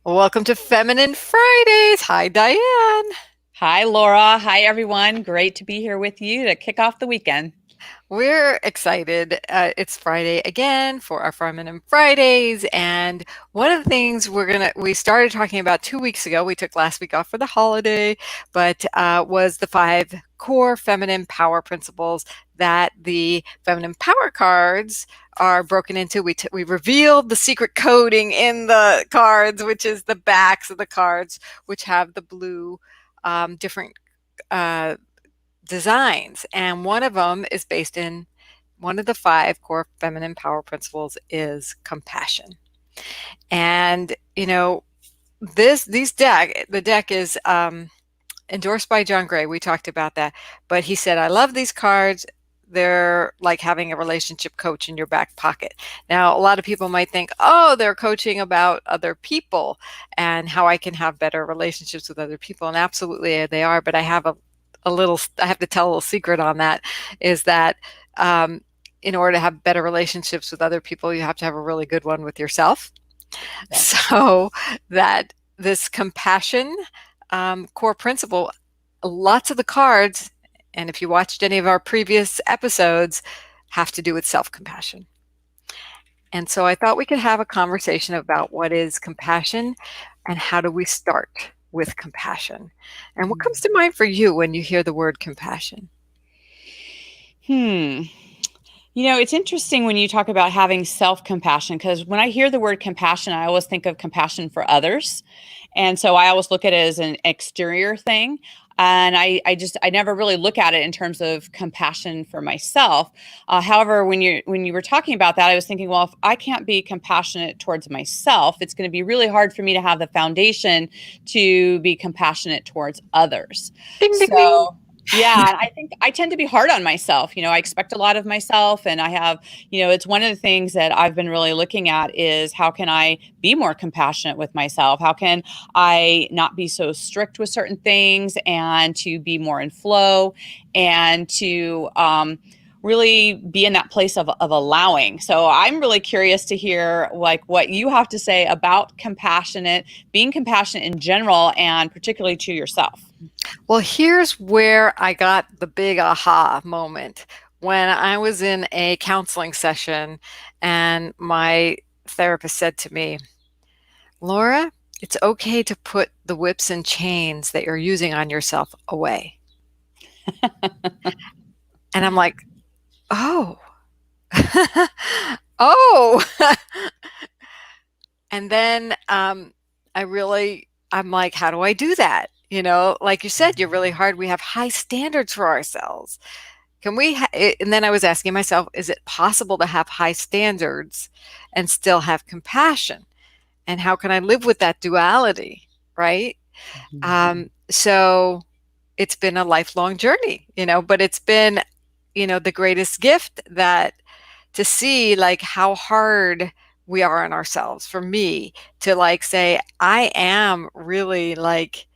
Welcome to Feminine Fridays. Hi, Diane. Hi, Laura. Hi, everyone. Great to be here with you to kick off the weekend. We're excited. It's Friday again for our Feminine Fridays. And one of the things we started talking about 2 weeks ago, we took last week off for the holiday, but was the 5 core feminine power principles that the feminine power cards are broken into. We revealed the secret coding in the cards, which is the backs of the cards, which have the blue different uh, designs. And one of them is based in one of the 5 core feminine power principles is compassion. And, the deck is endorsed by John Gray. We talked about that. But he said, I love these cards. They're like having a relationship coach in your back pocket. Now, a lot of people might think, oh, they're coaching about other people and how I can have better relationships with other people. And absolutely they are. But I have I have to tell a little secret on that is that in order to have better relationships with other people, you have to have a really good one with yourself. Yes. So that this compassion core principle, lots of the cards, and if you watched any of our previous episodes, have to do with self-compassion. And so I thought we could have a conversation about what is compassion and how do we start with compassion. And what comes to mind for you when you hear the word compassion? Hmm. It's interesting when you talk about having self-compassion, because when I hear the word compassion, I always think of compassion for others. And so I always look at it as an exterior thing. And I never really look at it in terms of compassion for myself. However, when you were talking about that, I was thinking, well, if I can't be compassionate towards myself, it's going to be really hard for me to have the foundation to be compassionate towards others. Ding, ding, ding. So yeah, and I think I tend to be hard on myself. I expect a lot of myself, and I have, it's one of the things that I've been really looking at is how can I be more compassionate with myself? How can I not be so strict with certain things and to be more in flow and to really be in that place of allowing. So I'm really curious to hear like what you have to say about being compassionate in general and particularly to yourself. Well, here's where I got the big aha moment when I was in a counseling session and my therapist said to me, Laura, it's okay to put the whips and chains that you're using on yourself away. And I'm like, oh, oh. And then I'm like, how do I do that? Like you said, you're really hard. We have high standards for ourselves. And then I was asking myself, is it possible to have high standards and still have compassion? And how can I live with that duality? Right. So it's been a lifelong journey, but it's been, the greatest gift that to see like how hard we are on ourselves for me to like say, I am really like,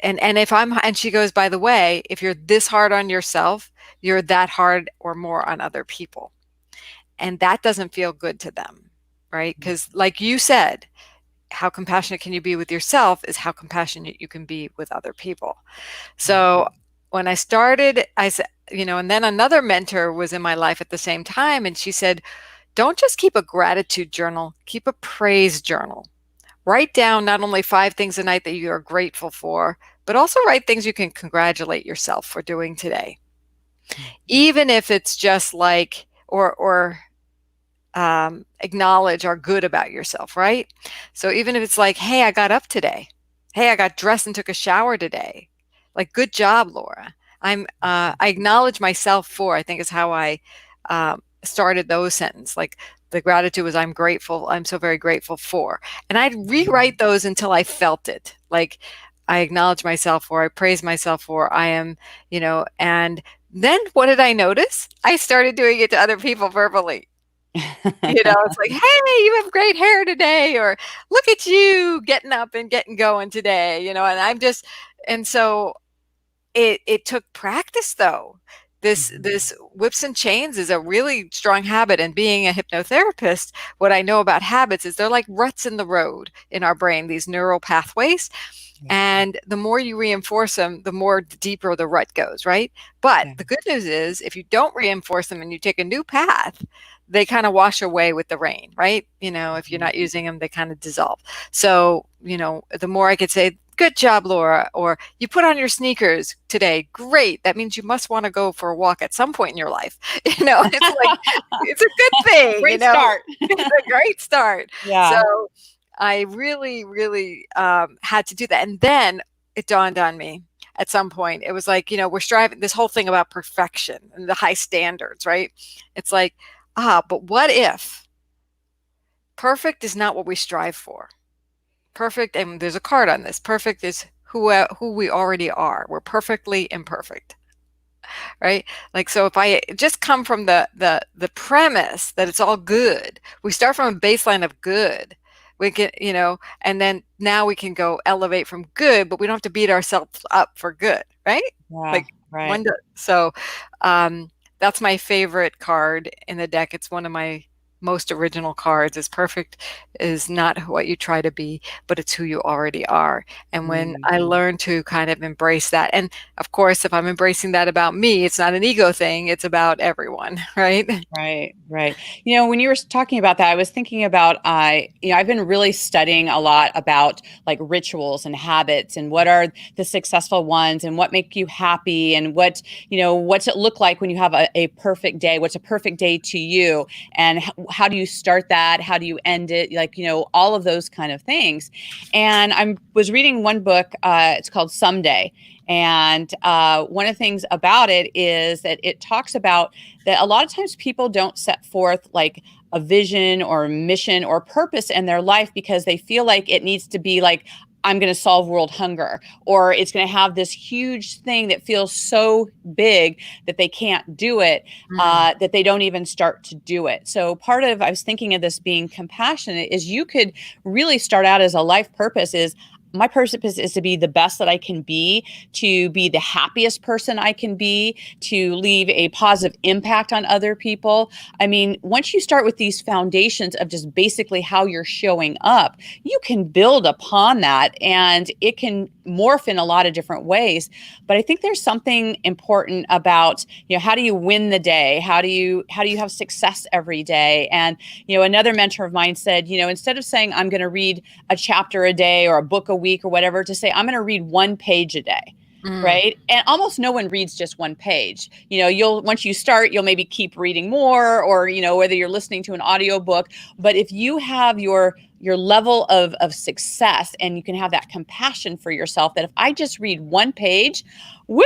and if I'm, and she goes, by the way, if you're this hard on yourself, you're that hard or more on other people. And that doesn't feel good to them, right? Because like you said, how compassionate can you be with yourself is how compassionate you can be with other people. So when I started, I said, and then another mentor was in my life at the same time. And she said, don't just keep a gratitude journal, keep a praise journal. Write down not only 5 things a night that you are grateful for, but also write things you can congratulate yourself for doing today. Even if it's just like, or acknowledge or good about yourself, right? So even if it's like, hey, I got up today. Hey, I got dressed and took a shower today. Like, good job, Laura. I acknowledge myself for, I think is how I started those sentences. Like the gratitude was, I'm grateful. I'm so very grateful for. And I'd rewrite those until I felt it. Like I acknowledge myself for, I praise myself for, I am, and then what did I notice? I started doing it to other people verbally. It's like, hey, you have great hair today, or look at you getting up and getting going today, and I'm just, and so it took practice though, This whips and chains is a really strong habit. And being a hypnotherapist, what I know about habits is they're like ruts in the road in our brain, these neural pathways. Yeah. And the more you reinforce them, the more deeper the rut goes, right? But Yeah. the good news is if you don't reinforce them and you take a new path, they kind of wash away with the rain, right? If you're Mhm. not using them, they kind of dissolve. So, the more I could say, good job, Laura, or you put on your sneakers today, great. That means you must want to go for a walk at some point in your life. It's like, it's a good thing, Great start. it's a great start. So Yeah. I really, really had to do that. And then it dawned on me at some point. It was like, we're striving this whole thing about perfection and the high standards, right? It's like, but what if perfect is not what we strive for? Perfect, and there's a card on this. Perfect is who we already are. We're perfectly imperfect, right? Like, so if I just come from the premise that it's all good, we start from a baseline of good. We can, and then now we can go elevate from good, but we don't have to beat ourselves up for good, right? Yeah. Like Right. so um that's my favorite card in the deck. It's one of my most original cards. Is perfect is not what you try to be, but it's who you already are. And when Mm. I learn to kind of embrace that, and of course, if I'm embracing that about me, it's not an ego thing, it's about everyone, right? Right, right. When you were talking about that, I was thinking about I've been really studying a lot about like rituals and habits and what are the successful ones and what make you happy and what's it look like when you have a perfect day? What's a perfect day to you? And how do you start that? How do you end it? Like, all of those kind of things. And I was reading one book, it's called Someday. And one of the things about it is that it talks about that a lot of times people don't set forth like a vision or a mission or purpose in their life because they feel like it needs to be like, I'm going to solve world hunger, or it's going to have this huge thing that feels so big that they can't do it, Mm. that they don't even start to do it. So I was thinking of this being compassionate is you could really start out as a life purpose is my purpose is to be the best that I can be, to be the happiest person I can be, to leave a positive impact on other people. I mean, once you start with these foundations of just basically how you're showing up, you can build upon that and it can morph in a lot of different ways. But I think there's something important about, how do you win the day? How do you have success every day? And, another mentor of mine said, instead of saying I'm going to read a chapter a day or a book a week or whatever, to say I'm going to read one page a day. Mm. Right. And almost no one reads just one page. Once you start, you'll maybe keep reading more, or, whether you're listening to an audiobook. But if you have your level of success and you can have that compassion for yourself, that if I just read one page, woohoo,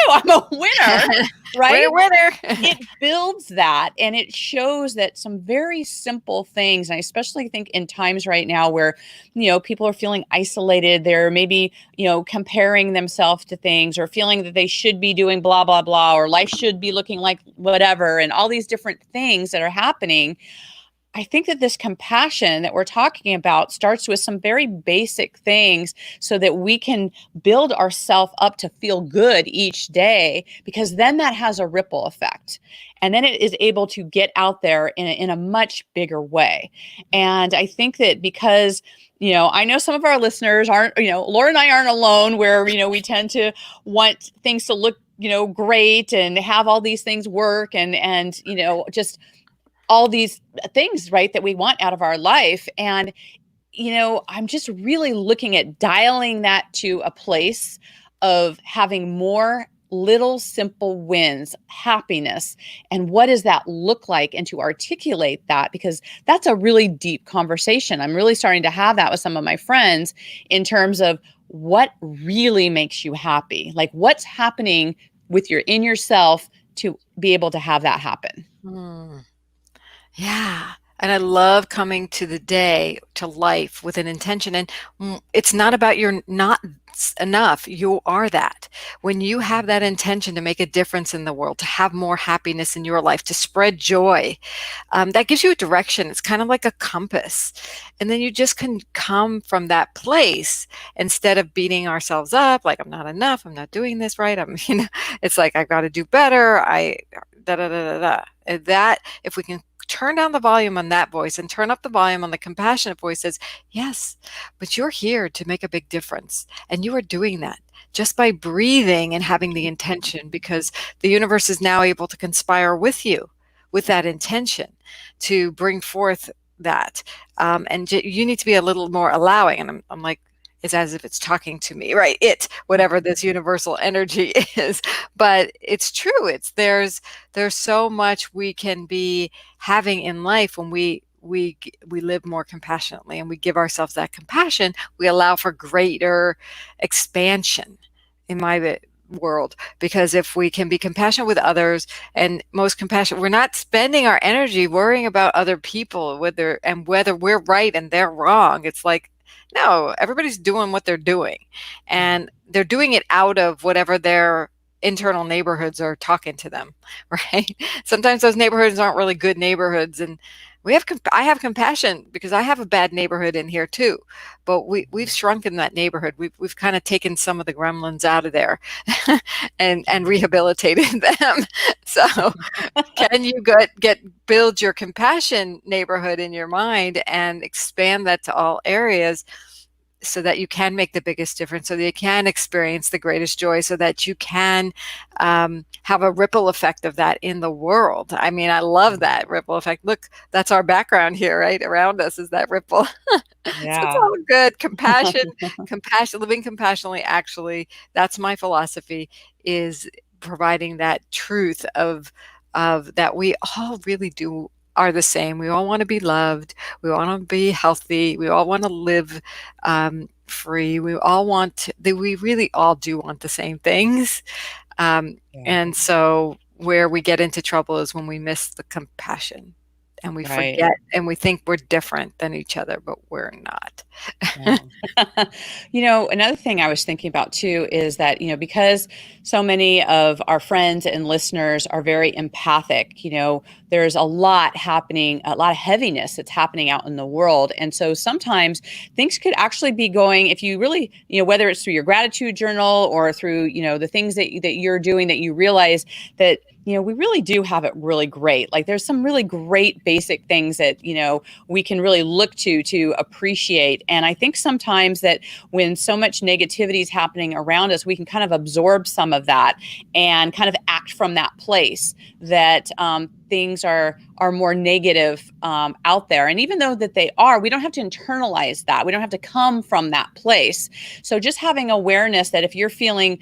I'm a winner. Right. Winner, winner. It builds that and it shows that some very simple things, and I especially think in times right now where people are feeling isolated, they're maybe comparing themselves to things or feeling that they should be doing blah blah blah, or life should be looking like whatever, and all these different things that are happening. I think that this compassion that we're talking about starts with some very basic things so that we can build ourselves up to feel good each day, because then that has a ripple effect. And then it is able to get out there in a much bigger way. And I think that because, I know some of our listeners aren't, Laura and I aren't alone where, we tend to want things to look, great and have all these things work and, just all these things, right, that we want out of our life. And, I'm just really looking at dialing that to a place of having more little simple wins, happiness. And what does that look like? And to articulate that, because that's a really deep conversation. I'm really starting to have that with some of my friends in terms of what really makes you happy. Like what's happening in yourself to be able to have that happen. Mm. Yeah. And I love coming to the day, to life with an intention. And it's not about you're not enough. You are that. When you have that intention to make a difference in the world, to have more happiness in your life, to spread joy, that gives you a direction. It's kind of like a compass. And then you just can come from that place instead of beating ourselves up like, I'm not enough. I'm not doing this right. It's like, I got to do better. Da da da da da. That, if we can turn down the volume on that voice and turn up the volume on the compassionate voice, says, yes, but you're here to make a big difference. And you are doing that just by breathing and having the intention, because the universe is now able to conspire with you with that intention to bring forth that. And you need to be a little more allowing. And I'm like, it's as if it's talking to me, right? Whatever this universal energy is. But it's true. There's so much we can be having in life when we live more compassionately and we give ourselves that compassion. We allow for greater expansion in my world, because if we can be compassionate with others, and most compassionate, we're not spending our energy worrying about other people, whether we're right and they're wrong. It's like, no, everybody's doing what they're doing, and they're doing it out of whatever their internal neighborhoods are talking to them, right? Sometimes those neighborhoods aren't really good neighborhoods, and I have compassion because I have a bad neighborhood in here too, but we've shrunken that neighborhood. We've kind of taken some of the gremlins out of there, and rehabilitated them. So can you build your compassion neighborhood in your mind and expand that to all areas, so that you can make the biggest difference, so that you can experience the greatest joy, so that you can have a ripple effect of that in the world. I mean, I love that ripple effect. Look, that's our background here, right? Around us is that ripple. So it's Yeah. all good. Compassion, living compassionately, actually, that's my philosophy, is providing that truth of that we all really do are the same. We all want to be loved. We want to be healthy. We all want to live free. We really all do want the same things. Yeah. And so where we get into trouble is when we miss the compassion and we Right. forget and we think we're different than each other, but we're not. Yeah. Another thing I was thinking about too is that, because so many of our friends and listeners are very empathic, there's a lot happening, a lot of heaviness that's happening out in the world. And so sometimes things could actually be going, if you really, whether it's through your gratitude journal or through, the things that you're doing, that you realize that, we really do have it really great. Like there's some really great basic things that, we can really look to appreciate. And I think sometimes that when so much negativity is happening around us, we can kind of absorb some of that and kind of act from that place that things are more negative out there. And even though that they are, we don't have to internalize that. We don't have to come from that place. So just having awareness that if you're feeling,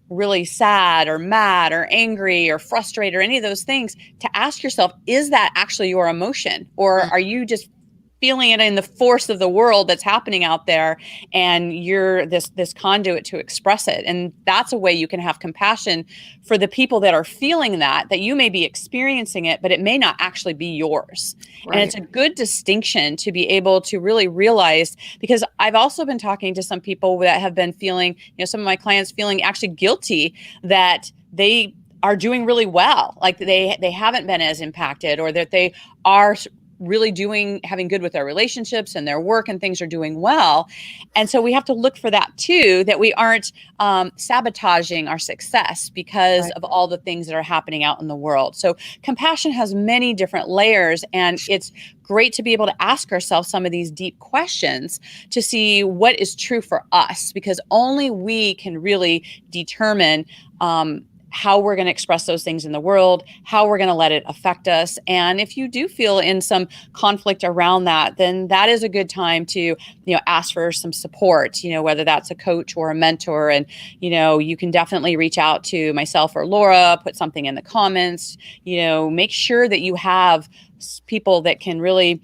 really sad or mad or angry or frustrated or any of those things, to ask yourself, is that actually your emotion? Or are you just feeling it in the force of the world that's happening out there, and you're this conduit to express it? And that's a way you can have compassion for the people that are feeling that you may be experiencing it, but it may not actually be yours. And Right. it's a good distinction to be able to really realize, because I've also been talking to some people that have been feeling, some of my clients feeling actually guilty that they are doing really well, like they haven't been as impacted, or that they are really having good with their relationships and their work, and things are doing well. And so we have to look for that too, that we aren't sabotaging our success because Right. of all the things that are happening out in the world. So compassion has many different layers, and it's great to be able to ask ourselves some of these deep questions to see what is true for us, because only we can really determine how we're going to express those things in the world, how we're going to let it affect us. And if you do feel in some conflict around that, then that is a good time to, ask for some support, whether that's a coach or a mentor. And, you can definitely reach out to myself or Laura, put something in the comments, make sure that you have people that can really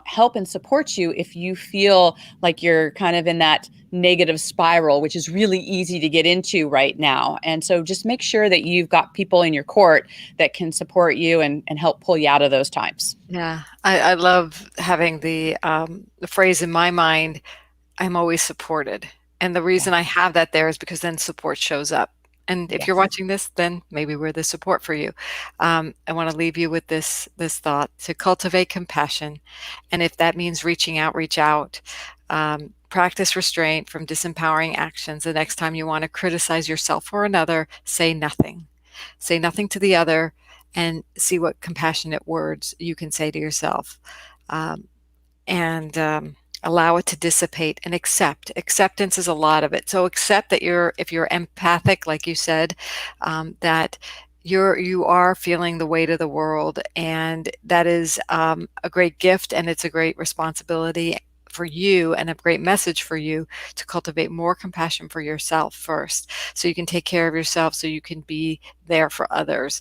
help and support you if you feel like you're kind of in that negative spiral, which is really easy to get into right now. And so just make sure that you've got people in your court that can support you and help pull you out of those times. Yeah, I love having the phrase in my mind, I'm always supported. And the reason I Yes. have that there is because then support shows up. And if you're Yes. watching this, then maybe we're the support for you. I want to leave you with this thought to cultivate compassion. And if that means reaching out, reach out. Practice restraint from disempowering actions. The next time you want to criticize yourself or another, say nothing. Say nothing to the other and see what compassionate words you can say to yourself. Um, and allow it to dissipate and accept. Acceptance is a lot of it. So accept that if you're empathic, like you said, that you are feeling the weight of the world, and that is a great gift, and it's a great responsibility for you and a great message for you to cultivate more compassion for yourself first, so you can take care of yourself, so you can be there for others.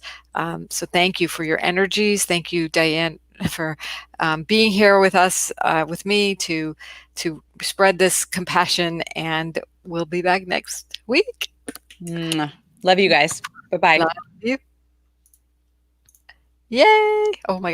So thank you for your energies. Thank you, Diane, for being here with us, with me, to spread this compassion. And we'll be back next week. Mwah. Love you guys. Bye bye. Love you. Yay! Oh my gosh.